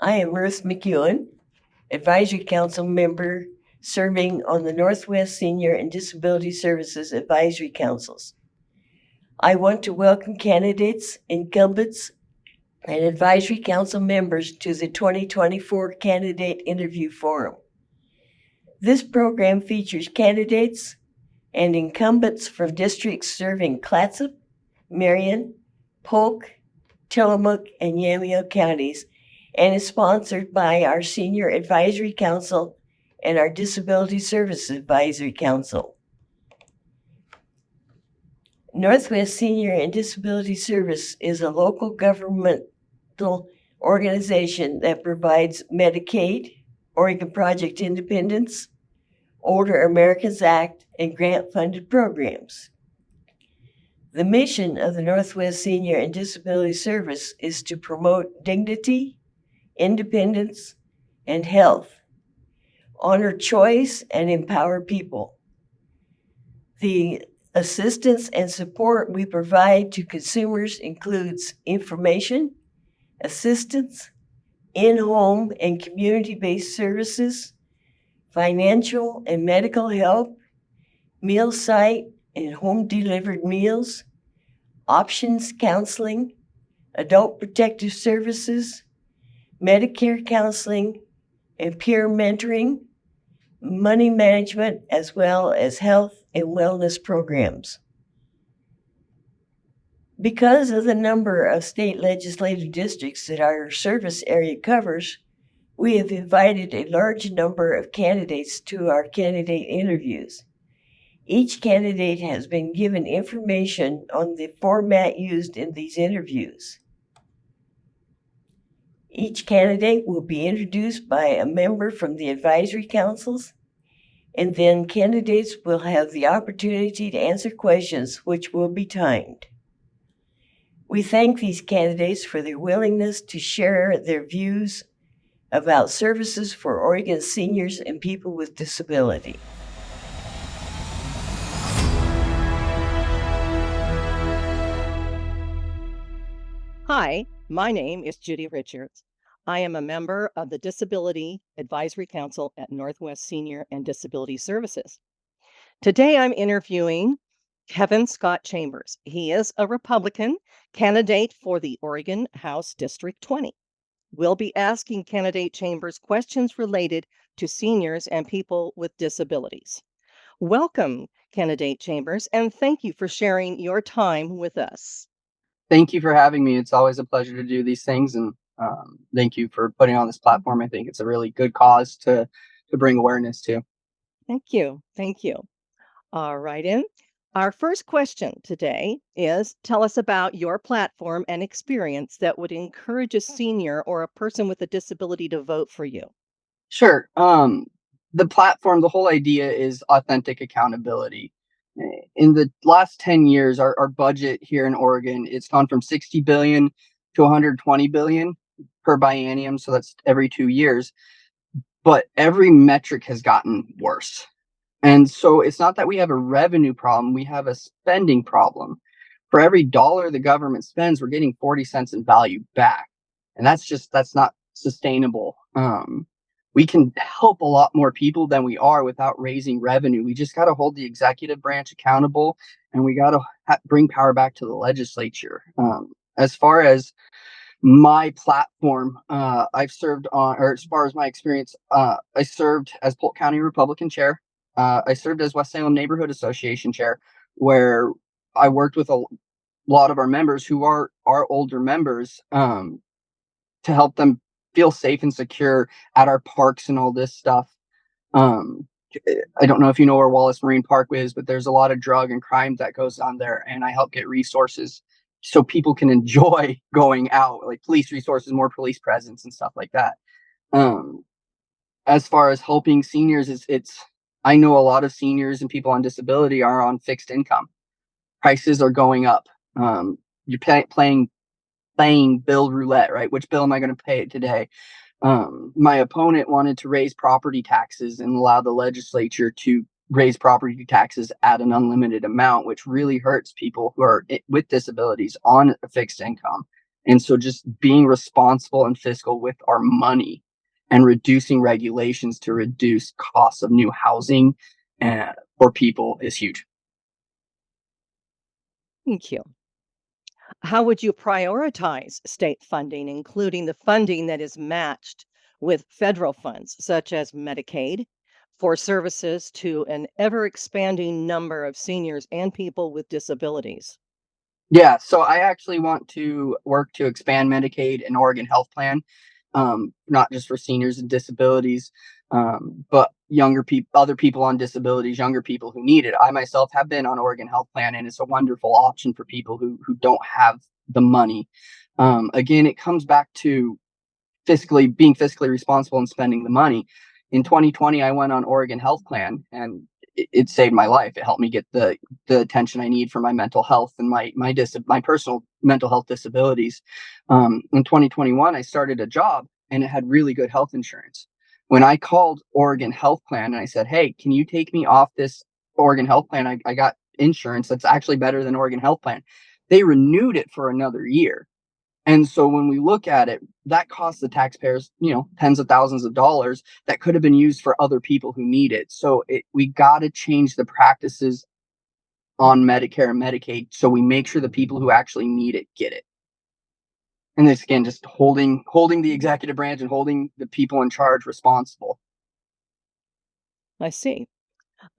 I am Ruth McEwen, Advisory Council member serving on the Northwest Senior and Disability Services Advisory Councils. I want to welcome candidates, incumbents, and Advisory Council members to the 2024 Candidate Interview Forum. This program features candidates and incumbents from districts serving Clatsop, Marion, Polk, Tillamook, and Yamhill counties, and is sponsored by our Senior Advisory Council and our Disability Services Advisory Council. Northwest Senior and Disability Service is a local governmental organization that provides Medicaid, Oregon Project Independence, Older Americans Act, and grant-funded programs. The mission of the Northwest Senior and Disability Service is to promote dignity, independence, and health, honor choice, and empower people. The assistance and support we provide to consumers includes information, assistance, in-home and community-based services, financial and medical help, meal site and home-delivered meals, options counseling, adult protective services, Medicare counseling, and peer mentoring, money management, as well as health and wellness programs. Because of the number of state legislative districts that our service area covers, we have invited a large number of candidates to our candidate interviews. Each candidate has been given information on the format used in these interviews. Each candidate will be introduced by a member from the advisory councils, and then candidates will have the opportunity to answer questions which will be timed. We thank these candidates for their willingness to share their views about services for Oregon seniors and people with disability. Hi, my name is Judy Richards. I am a member of the Disability Advisory Council at Northwest Senior and Disability Services. Today I'm interviewing Kevin Scott Chambers. He is a Republican candidate for the Oregon House District 20. We'll be asking candidate Chambers questions related to seniors and people with disabilities. Welcome, candidate Chambers, and thank you for sharing your time with us. Thank you for having me. It's always a pleasure to do these things, and thank you for putting on this platform. I think it's a really good cause to bring awareness to. Thank you. Thank you. All right, in. Our first question today is, tell us about your platform and experience that would encourage a senior or a person with a disability to vote for you. Sure. The platform, the whole idea is authentic accountability. In the last 10 years, our budget here in Oregon, it's gone from 60 billion to 120 billion per biennium. So that's every 2 years. But every metric has gotten worse. And so it's not that we have a revenue problem, we have a spending problem. For every dollar the government spends, we're getting 40 cents in value back. And that's not sustainable. We can help a lot more people than we are without raising revenue. We just got to hold the executive branch accountable, and we got to bring power back to the legislature. As far as my platform, I've served on, or as far as my experience, I served as Polk County Republican chair. I served as West Salem Neighborhood Association chair, where I worked with a lot of our members who are our older members, to help them feel safe and secure at our parks and all this stuff. I don't know if you know where Wallace Marine Park is, but there's a lot of drug and crime that goes on there, and I help get resources so people can enjoy going out, like police resources, more police presence and stuff like that. As far as helping seniors, I know a lot of seniors and people on disability are on fixed income. Prices are going up. You're playing bill roulette, right? Which bill am I going to pay today? My opponent wanted to raise property taxes and allow the legislature to raise property taxes at an unlimited amount, which really hurts people who are with disabilities on a fixed income. And so just being responsible and fiscal with our money and reducing regulations to reduce costs of new housing for people is huge. Thank you. How would you prioritize state funding, including the funding that is matched with federal funds, such as Medicaid, for services to an ever expanding number of seniors and people with disabilities? Yeah, so I actually want to work to expand Medicaid and Oregon Health Plan, not just for seniors and disabilities, but younger people, other people on disabilities, younger people who need it. I myself have been on Oregon Health Plan, and it's a wonderful option for people who don't have the money. Again, it comes back to being fiscally responsible and spending the money. In 2020, I went on Oregon Health Plan, and it saved my life. It helped me get the attention I need for my mental health and my personal mental health disabilities. In 2021, I started a job, and it had really good health insurance. When I called Oregon Health Plan and I said, "Hey, can you take me off this Oregon Health Plan? I got insurance that's actually better than Oregon Health Plan." They renewed it for another year. And so when we look at it, that costs the taxpayers, tens of thousands of dollars that could have been used for other people who need it. So we got to change the practices on Medicare and Medicaid so we make sure the people who actually need it get it. And this again, just holding the executive branch and holding the people in charge responsible. I see.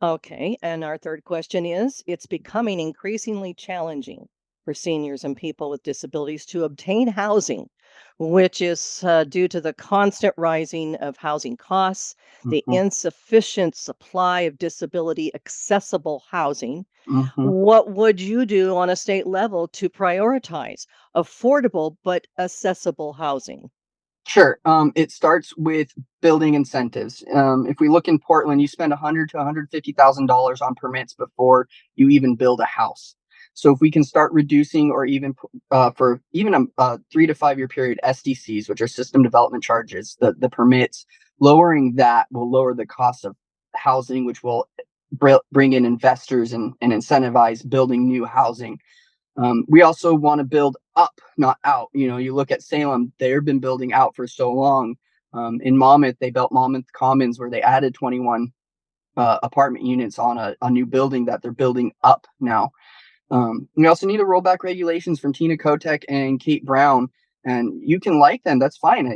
Okay. And our third question is, it's becoming increasingly challenging for seniors and people with disabilities to obtain housing, which is due to the constant rising of housing costs, the Hmm. insufficient supply of disability accessible housing. Hmm. What would you do on a state level to prioritize affordable but accessible housing? Sure. It starts with building incentives. If we look in Portland, you spend 100 to $150,000 on permits before you even build a house. So if we can start reducing, or even for even a 3 to 5 year period, SDCs, which are system development charges, the permits, lowering that will lower the cost of housing, which will bring in investors and incentivize building new housing. We also want to build up, not out. You look at Salem; they've been building out for so long. In Monmouth, they built Monmouth Commons, where they added 21 apartment units on a new building that they're building up now. We also need to roll back regulations from Tina Kotek and Kate Brown. And you can like them, that's fine.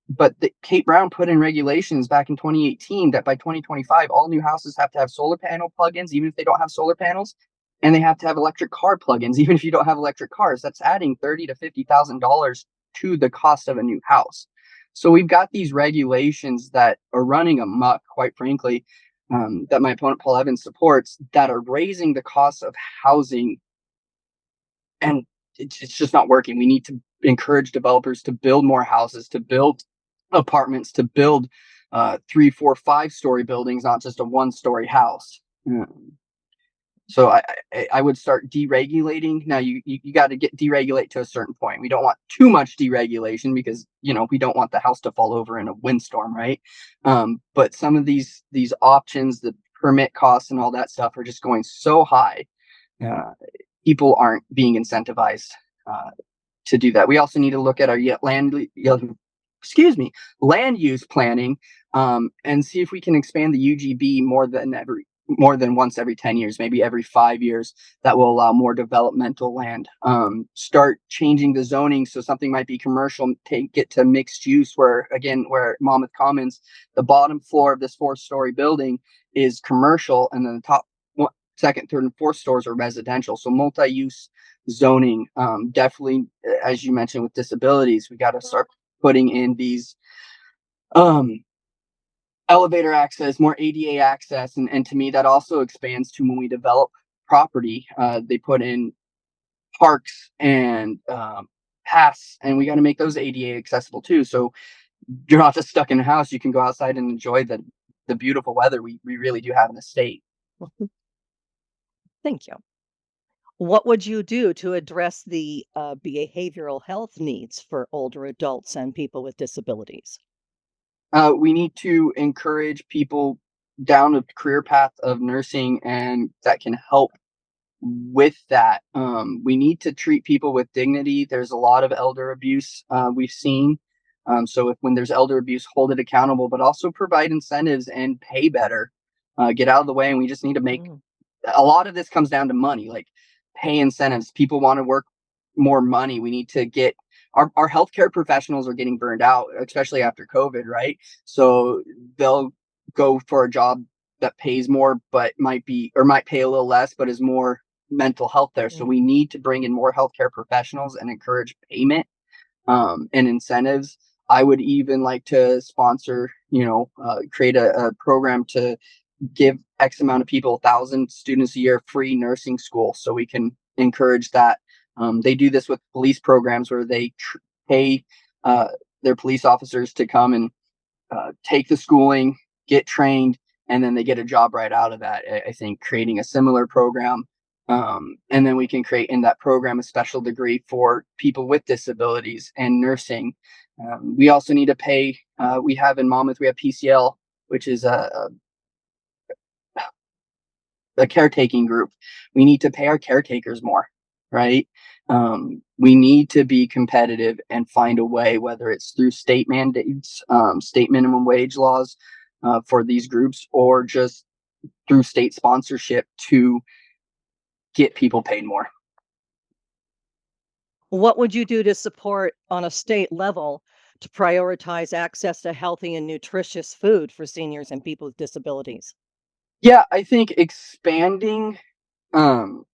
But Kate Brown put in regulations back in 2018 that by 2025, all new houses have to have solar panel plugins, even if they don't have solar panels, and they have to have electric car plugins, even if you don't have electric cars. That's adding $30,000 to $50,000 to the cost of a new house. So we've got these regulations that are running amok, quite frankly, that my opponent Paul Evans supports, that are raising the cost of housing, and it's just not working. We need to encourage developers to build more houses, to build apartments, to build 3, 4, 5 story buildings, not just a 1 story house. So I would start deregulating. Now you got to get deregulate to a certain point. We don't want too much deregulation because we don't want the house to fall over in a windstorm, right? But some of these options, the permit costs and all that stuff, are just going so high. Uh, People aren't being incentivized uh, to do that. We also need to look at our land use planning, and see if we can expand the UGB more than once every 10 years, maybe every 5 years. That will allow more developmental land. Start changing the zoning so something might be commercial, take it to mixed use, where Monmouth Commons, the bottom floor of this 4 story building is commercial, and then the top second, third, and fourth stores are residential. So multi-use zoning, definitely, as you mentioned, with disabilities, we got to start putting in these um, elevator access, more ADA access, and to me that also expands to when we develop property. They put in parks and paths, and we got to make those ADA accessible too. So you're not just stuck in a house; you can go outside and enjoy the beautiful weather we really do have in the state. Thank you. What would you do to address the behavioral health needs for older adults and people with disabilities? We need to encourage people down a career path of nursing, and that can help with that, we need to treat people with dignity. There's a lot of elder abuse we've seen. So when there's elder abuse, hold it accountable, but also provide incentives and pay better. Get out of the way, and we just need to make Mm. a lot of this comes down to money, like pay incentives. People want to work more money. We need to get our healthcare professionals are getting burned out, especially after COVID, right? So they'll go for a job that pays more, but might pay a little less, but is more mental health there. So we Mm. need to bring in more healthcare professionals and encourage payment and incentives. I would even like to sponsor, create a program to give X amount of people, 1,000 students a year, free nursing school, so we can encourage that. They do this with police programs where they pay uh, their police officers to come and take the schooling, get trained, and then they get a job right out of that. I think creating a similar program, and then we can create in that program a special degree for people with disabilities and nursing. We also need to pay. We have in Monmouth, we have PCL, which is a caretaking group. We need to pay our caretakers more, right? We need to be competitive and find a way, whether it's through state mandates, state minimum wage laws for these groups, or just through state sponsorship to get people paid more. What would you do to support on a state level to prioritize access to healthy and nutritious food for seniors and people with disabilities? Yeah, I think expanding um,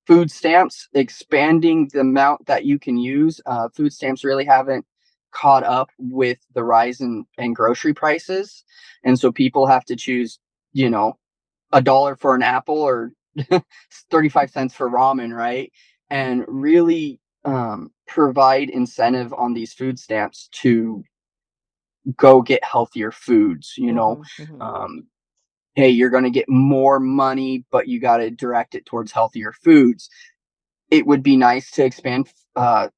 food stamps, expanding the amount that you can use. Food stamps really haven't caught up with the rise in grocery prices. And so people have to choose, you know, $1 for an apple or 35 cents for ramen, right? And really provide incentive on these food stamps to go get healthier foods, Mhm, mhm. Um, hey, you're going to get more money, but you got to direct it towards healthier foods. It would be nice to expand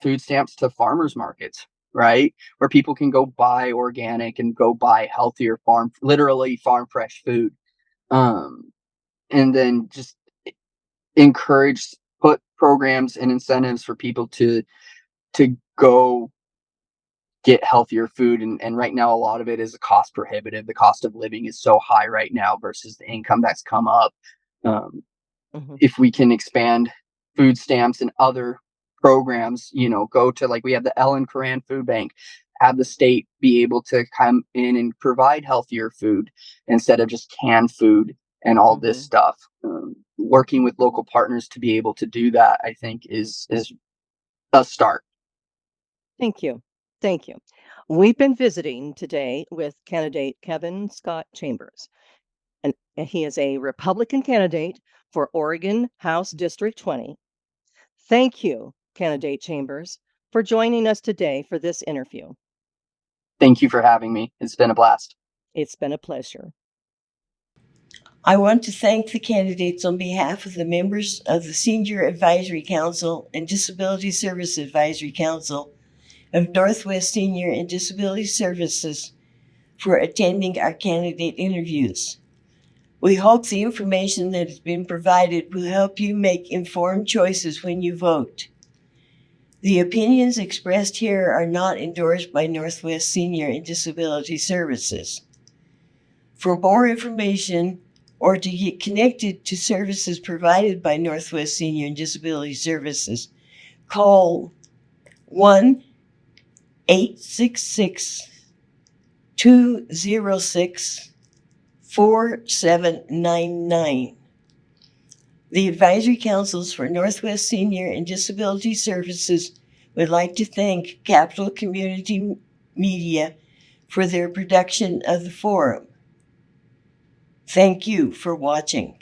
food stamps to farmers markets, right? Where people can go buy organic and go buy healthier literally farm fresh food. Um, and then just encourage, put programs and incentives for people to go get healthier food. And right now, a lot of it is cost prohibitive. The cost of living is so high right now versus the income that's come up. Um, Mhm. if we can expand food stamps and other programs, go to, like, we have the Ellen Coran Food Bank, have the state be able to come in and provide healthier food instead of just canned food and all this Mhm. stuff. Working with local partners to be able to do that, I think, is a start. Thank you. Thank you. We've been visiting today with candidate Kevin Scott Chambers, and he is a Republican candidate for Oregon House District 20. Thank you, candidate Chambers, for joining us today for this interview. Thank you for having me. It's been a blast. It's been a pleasure. I want to thank the candidates on behalf of the members of the Senior Advisory Council and Disability Service Advisory Council of Northwest Senior and Disability Services for attending our candidate interviews. We hope the information that has been provided will help you make informed choices when you vote. The opinions expressed here are not endorsed by Northwest Senior and Disability Services. For more information or to get connected to services provided by Northwest Senior and Disability Services, call 1 866 206 4799. The advisory councils for Northwest Senior and Disability Services would like to thank Capital Community Media for their production of the forum. Thank you for watching.